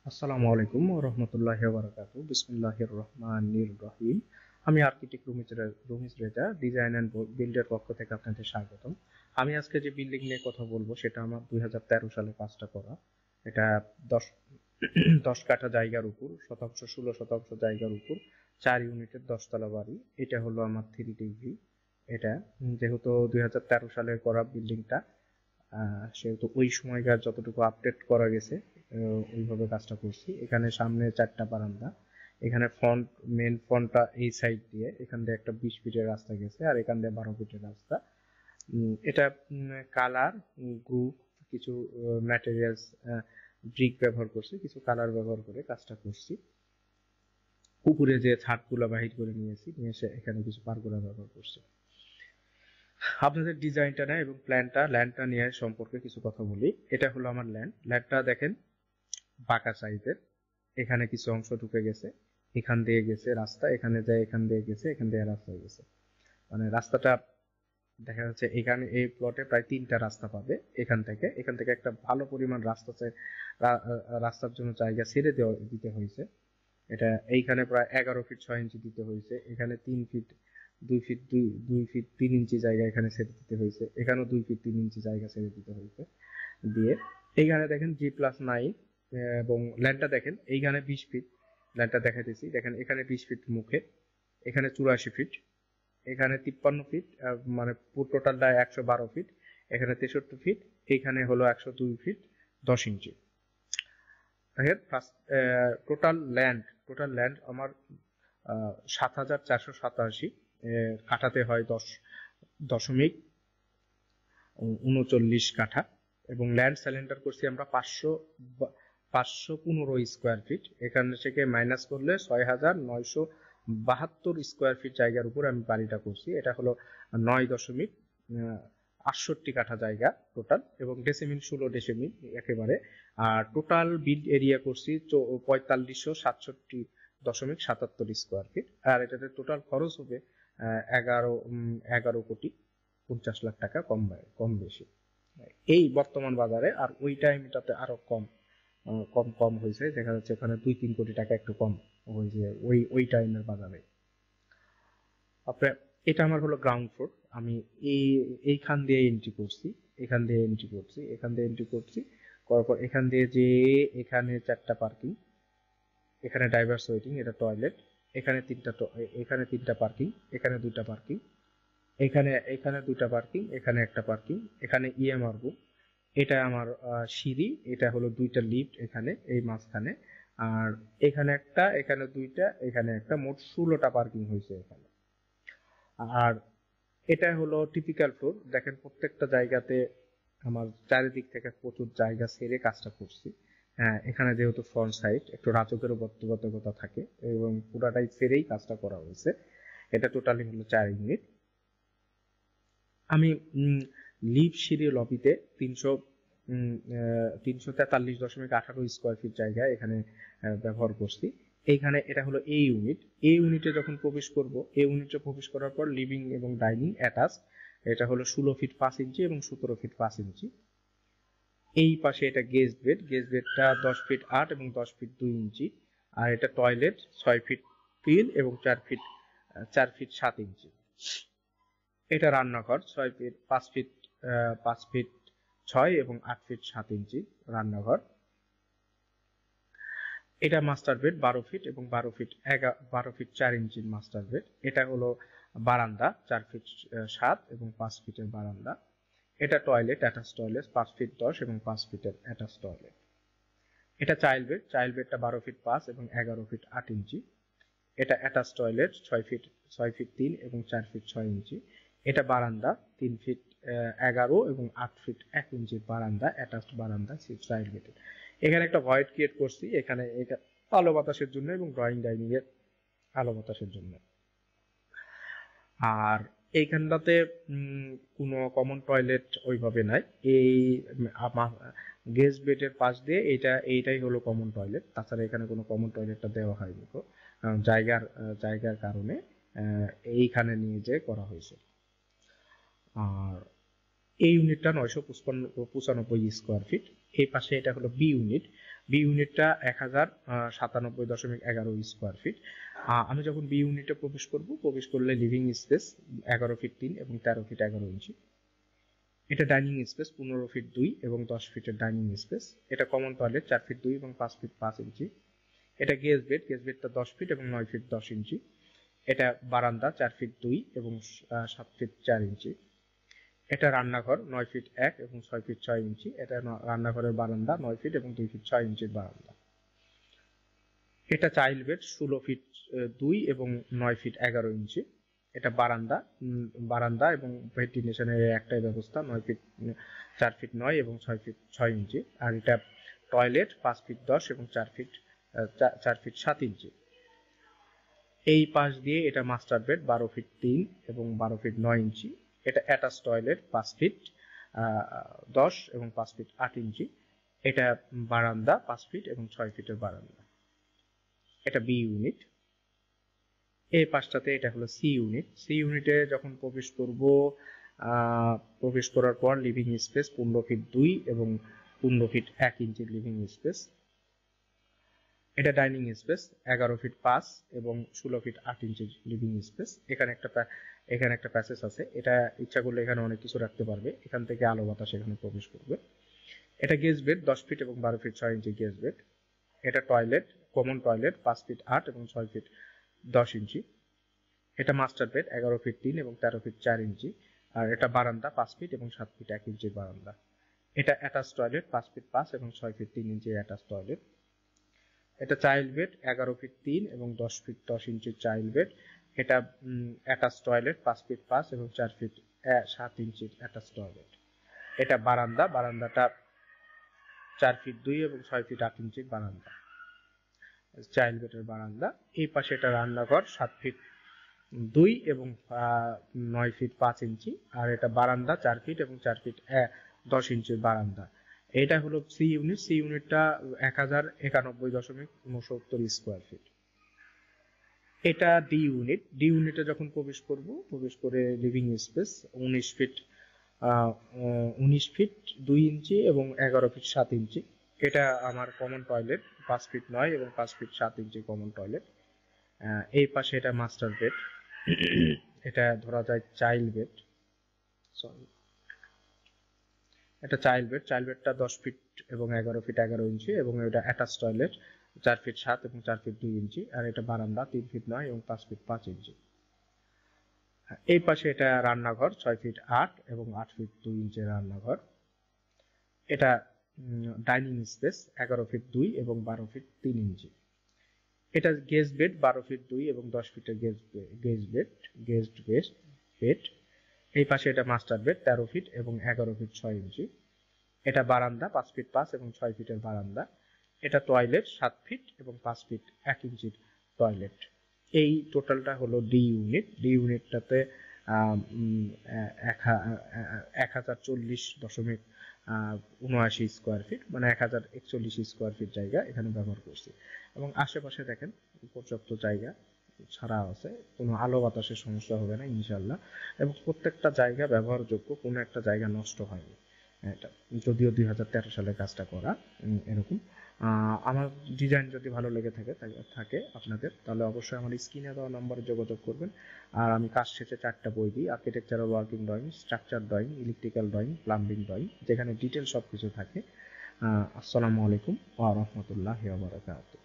আসসালামু আলাইকুম ওয়া রাহমাতুল্লাহি ওয়া বারাকাতুহু। বিসমিল্লাহির রহমানির রহিম। আমি architect Rumiz Reza, design and বিল্ডের পক্ষ থেকে আপনাদের স্বাগতম। আমি আজকে যে বিল্ডিং নিয়ে কথা বলবো সেটা আমার 2013 সালে কাজটা করা। এটা 10 10 কাঠা জায়গার উপর, শতাংশ 16 শতাংশ জায়গার উপর 4 ইউনিটের 10 তলা বাড়ি। এটা হলো আমার 3D ভিউ। এটা যেহেতু 2013 সালে করা বিল্ডিংটা, সেহেতু ওই সময়কার যতটুকু আপডেট করা গেছে ওইভাবে কাজটা করছি। এখানে সামনে 4টা বারান্দা, এখানে ফ্রন্ট, মেন ফ্রন্টটা এই সাইড দিয়ে, এখান দিয়ে একটা 20 ফিটের রাস্তা গেছে আর এখান দিয়ে 12 ফিটের রাস্তা। এটা কালার গ্রুপ, কিছু ম্যাটেরিয়ালস, ব্রিক ব্যবহার করছি, কিছু কালার ব্যবহার করে কাজটা করছি। উপরে যে ছাদগুলো বাহির করে নিয়েছি, নিয়ে এসে এখানে কিছু পারগোলা ব্যবহার করছি। আপনাদের ডিজাইনটা নেয় এবং ল্যান্ডটা নিয়ে সম্পর্কে কিছু কথা বলি। এটা হলো আমার ল্যান্ডটা দেখেন, বাঁকা সাইজের। এখানে কিছু অংশ ঢুকে গেছে, এখান দিয়ে গেছে রাস্তা, এখানে যায়, এখান দিয়ে গেছে, এখান দিয়ে রাস্তা গেছে। মানে রাস্তাটা দেখা যাচ্ছে এখানে এই প্লটে প্রায় 3টা রাস্তা পাবে। এখান থেকে একটা ভালো পরিমাণ রাস্তার জন্য জায়গা ছেড়ে দিতে হয়েছে। এটা এইখানে প্রায় 11 ফিট 6 ইঞ্চি দিতে হয়েছে। এখানে 3 ফিট 2 ফিট 2 ফিট 3 ইঞ্চি জায়গা এখানে ছেড়ে দিতে হয়েছে। এখানেও 2 ফিট 3 ইঞ্চি জায়গা ছেড়ে দিতে হয়েছে দিয়ে। এইখানে দেখেন G+9, এবং ল্যান্ডটা দেখেন এইখানে 20 ফিট। ল্যান্ডটা দেখাইতেছি, দেখেন এখানে 20 ফিট মুখে, এখানে 84 ফিট, এখানে 53 ফিট, মানে পুরো টোটালটা 112 ফিট, এখানে 63 ফিট, এখানে হলো 102 ফিট 10 ইঞ্চি। দেখেন টোটাল ল্যান্ড আমার 7,487 কাঠাতে হয় 10.39 কাঠা, এবং ল্যান্ড সিলিন্ডার করছি আমরা 515 স্কোয়ার ফিট। এখানে থেকে মাইনাস করলে 6,972 স্কোয়ার ফিট জায়গার উপর আমি বাড়িটা করছি। এটা হলো 9.68 কাঠা জায়গা টোটাল, এবং ডেসিমিল 16 ডেসিমিল একেবারে। আর টোটাল বিল্ড এরিয়া করছি 4577.77 স্কোয়ার ফিট। আর এটাতে টোটাল খরচ হবে 11 কোটি 50 লাখ টাকা, কম বেশি এই বর্তমান বাজারে। আর ওই টাইমটাতে আরো কম হয়েছে, দেখা যাচ্ছে ওখানে 2-3 কোটি টাকা একটু কম হয়েছে ওই টাইমের বাজারে। আপনার এটা আমার হলো গ্রাউন্ড ফ্লোর। আমি এইখান দিয়ে এন্ট্রি করছি, করার পর এখান দিয়ে যে এখানে 4টা পার্কিং, এখানে ড্রাইভার্স ওয়েটিং, এটা টয়লেট, এখানে 3টা পার্কিং, এখানে 2টা পার্কিং, এখানে 2টা পার্কিং, এখানে একটা পার্কিং, এখানে ইএমআর রুম, এটা আমার সিঁড়ি, এটা হলো 2টা লিফট এখানে এই মাঝখানে, আর এখানে একটা, এখানে 2টা, এখানে একটা, মোট 16টা পার্কিং হয়েছে এখানে। আর এটা হলো টিপিক্যাল ফ্লোর। দেখেন প্রত্যেকটা জায়গাতে আমার চারিদিক থেকে প্রচুর জায়গা ছেড়ে কাজটা করছি। হ্যাঁ, এখানে যেহেতু ফ্রন্ট সাইড একটু রাজকেরও বাধ্যবাধকতা থাকে, এবং পুরাটাই ছেড়েই কাজটা করা হয়েছে। এটা টোটালি হলো 4 ইউনিট। আমি লিভ সিঁড়ি লবিতে 343.18 স্কোয়ার ফিট জায়গা এখানে ব্যবহার করছি। এইখানে এটা হলো এই ইউনিটে যখন প্রবেশ করব, এই ইউনিটে প্রবেশ করার পর লিভিং এবং ডাইনিং অ্যাটাচ। এটা হলো 16 ফিট 5 ইঞ্চি এবং 17 ফিট 5 ইঞ্চি। এই পাশে এটা গেস্ট বেডটা 10 ফিট 8 এবং 10 ফিট 2 ইঞ্চি। আর এটা টয়লেট 6 ফিট 3 এবং 4 ফিট 7 ইঞ্চি। এটা রান্নাঘর 5 ফিট 6 এবং 8 ফিট 7 ইঞ্চি রান্নাঘর। এটা মাস্টার বেড 12 ফিট এবং 12 ফিট 4 ইঞ্চির মাস্টার বেড। এটা হলো বারান্দা 4 ফিট 7 এবং 5 ফিটের বারান্দা। এটা টয়লেট, অ্যাটাচ টয়লেট 5 ফিট 10 এবং 5 ফিটের অ্যাটাচ টয়লেট। এটা চাইল্ড বেডটা 12 ফিট 5 এবং 11 ফিট 8 ইঞ্চি। এটা অ্যাটাচ টয়লেট 6 ফিট 3 এবং 4 ফিট 6 ইঞ্চি। এটা বারান্দা 3 ফিট 11 এবং 8 ফিট 1 ইঞ্চির বারান্দা, অ্যাটাচড বারান্দা চাইল্ড বেডের। এখানে একটা ভয়েড ক্রিয়েট করছি, এখানে এটা আলো বাতাসের জন্য এবং ড্রয়িং ডাইনিং এর আলো বাতাসের জন্য। আর এইখানটাতে কোনো কমন টয়লেট ওইভাবে নাই। এই গেস্ট বেডের পাশ দিয়ে এইটাই হলো কমন টয়লেট। তাছাড়া এখানে কোনো কমন টয়লেটটা দেওয়া হয়নি, কারণ জায়গার কারণে এইখানে নিয়ে যেয়ে করা হয়েছে। আর এই ইউনিটটা 995 স্কোয়ার ফিট। এই পাশে এটা হলো বি ইউনিট। বি ইউনিটটা 1097.11 স্কোয়ার ফিট। আমি যখন বি ইউনিটে প্রবেশ করলে লিভিং স্পেস 11 ফিট 3 এবং 13 ফিট 11 ইঞ্চি। এটা ডাইনিং স্পেস 15 ফিট 2 এবং 10 ফিটের ডাইনিং স্পেস। এটা কমন টয়লেট 4 ফিট 2 এবং 5 ফিট 5 ইঞ্চি। এটা গেস্ট বেডটা 10 ফিট এবং 9 ফিট 10 ইঞ্চি। এটা বারান্দা 4 ফিট 2 এবং 7 ফিট 4 ইঞ্চি। এটা রান্নাঘর 9 ফিট 1 এবং 6 ফিট 6 ইঞ্চি। এটা রান্নাঘরের বারান্দা 9 ফিট এবং 2 ফিট 6 ইঞ্চির বারান্দা। এটা চাইল্ড বেড 16 ফিট 2 এবং 9 ফিট 11 ইঞ্চি। এটা বারান্দা এবং ভেন্টিলেশনের একটাই ব্যবস্থা 9 ফিট 4 ফিট 9 এবং 6 ফিট 6 ইঞ্চি। আর এটা টয়লেট 5 ফিট 10 এবং 4 ফিট 7 ইঞ্চি। এই পাশ দিয়ে এটা মাস্টার বেড 12 ফিট 3 এবং 12 ফিট 9 ইঞ্চি। এটা অ্যাটাচ টয়লেট 5 ফিট 10 এবং 5 ফিট 8 ইঞ্চি। এটা বারান্দা 5 ফিট এবং 6 ফিটের বারান্দা। এটা বি ইউনিট। এই পাশটাতে এটা হলো সি ইউনিট। সি ইউনিটে যখন প্রবেশ করার পর লিভিং স্পেস 15 ফিট 2 এবং 15 ফিট 1 ইঞ্চির লিভিং স্পেস। এটা ডাইনিং স্পেস 11 ফিট 5 এবং 16 ফিট 8 ইঞ্চির লিভিং স্পেস। এখানে একটা প্যাসেজ আছে। এটা ইচ্ছা করলে এখানে অনেক কিছু রাখতে পারবে। এখান থেকে আলো বাতাস এখানে প্রবেশ করবে। এটা গেস্ট বেড 10 ফিট এবং 12 ফিট 6 ইঞ্চি গেস্ট বেড। এটা টয়লেট কমন টয়লেট 5 ফিট 8 এবং 6 ফিট 10 ইঞ্চি। এটা মাস্টার বেড 11 ফিট 3 এবং 13 ফিট 4 ইঞ্চি। আর এটা বারান্দা 5 ফিট এবং 7 ফিট 1 ইঞ্চির বারান্দা। এটা অ্যাটাচ টয়লেট 5 ফিট 5 এবং 6 ফিট 3 ইঞ্চির অ্যাটাচ টয়লেট। এটা চাইল্ড বেড 11 ফিট 3 এবং 10 ফিট 10 ইঞ্চির চাইল্ড বেড। এটা অ্যাটাচ টয়লেট 5 ফিট 5 এবং 4 ফিট 7 ইঞ্চির অ্যাটাচ টয়লেট। এটা বারান্দাটা 4 ফিট 2 এবং 6 ফিট 8 ইঞ্চির বারান্দা, চাইল্ড বেডের বারান্দা। এই পাশে এটা রান্নাঘর 7 ফিট 2 এবং 9 ফিট 5 ইঞ্চি। আর এটা বারান্দা 4 ফিট এবং 4 ফিট 10 ইঞ্চির বারান্দা। এটা হলো সি ইউনিট। সি ইউনিটটা 1091.69 স্কোয়ার ফিট। এটা ডি ইউনিট। ডি ইউনিটে যখন প্রবেশ করে লিভিং স্পেস 19 ফিট 2 ইঞ্চি এবং 11 ফিট 7 ইঞ্চি। এটা আমার কমন টয়লেট 5 ফিট 9 এবং 5 ফিট 7 ইঞ্চি কমন টয়লেট। এই পাশে এটা মাস্টার বেড। এটা ধরা যায় চাইল্ড বেড। এটা চাইল্ড বেডটা 10 ফিট এবং 11 ফিট 11 ইঞ্চি এবং এটা অ্যাটাচ টয়লেট 4 ফিট 7 এবং 4 ফিট 2 ইঞ্চি। আর এটা বারান্দা 3 ফিট 9 এবং 5 ফিট 5 ইঞ্চি। এই পাশে এটা রান্নাঘর 6 ফিট 8 এবং 8 ফিট 2 ইঞ্চির রান্নাঘর। এটা ডাইনিং স্পেস 11 ফিট 2 এবং 12 ফিট 3 ইঞ্চি। এটা গেস্ট বেড 12 ফিট 2 এবং 10 ফিটের গেস্ট বেড। এই পাশে এটা মাস্টার বেড 13 ফিট এবং 11 ফিট 6 ইঞ্চি। এটা বারান্দা 5 ফিট 5 এবং 6 ফিটের বারান্দা। এটা টয়লেট 7 ফিট এবং 5 ফিট 1 ইঞ্চির টয়লেট। এই টোটালটা হলো ডি ইউনিট। ডি ইউনিটটাতে 1040.79 স্কোয়ার ফিট মানে 1041 স্কোয়ার ফিট জায়গা এখানে ব্যবহার করছি। এবং আশেপাশে দেখেন পর্যাপ্ত জায়গা ছাড়া আছে, কোনো আলো বাতাসের সমস্যা হবে না ইনশাল্লাহ। এবং প্রত্যেকটা জায়গা ব্যবহারযোগ্য, কোনো একটা জায়গা নষ্ট হয়নি। এটা যদিও 2013 সালে কাজটা করা এরকম। আমার ডিজাইন যদি ভালো লেগে থাকে আপনাদের, তাহলে অবশ্যই আমার স্ক্রিনে দেওয়া নম্বরে যোগাযোগ করবেন। আর আমি কাজ শেষে 4টা বই দিই: architectural working drawing, structure drawing, electrical drawing, plumbing drawing, যেখানে ডিটেল সব কিছু থাকে। আসসালামু আলাইকুম ওয়া রাহমাতুল্লাহি ওয়া বারাকাতুহু।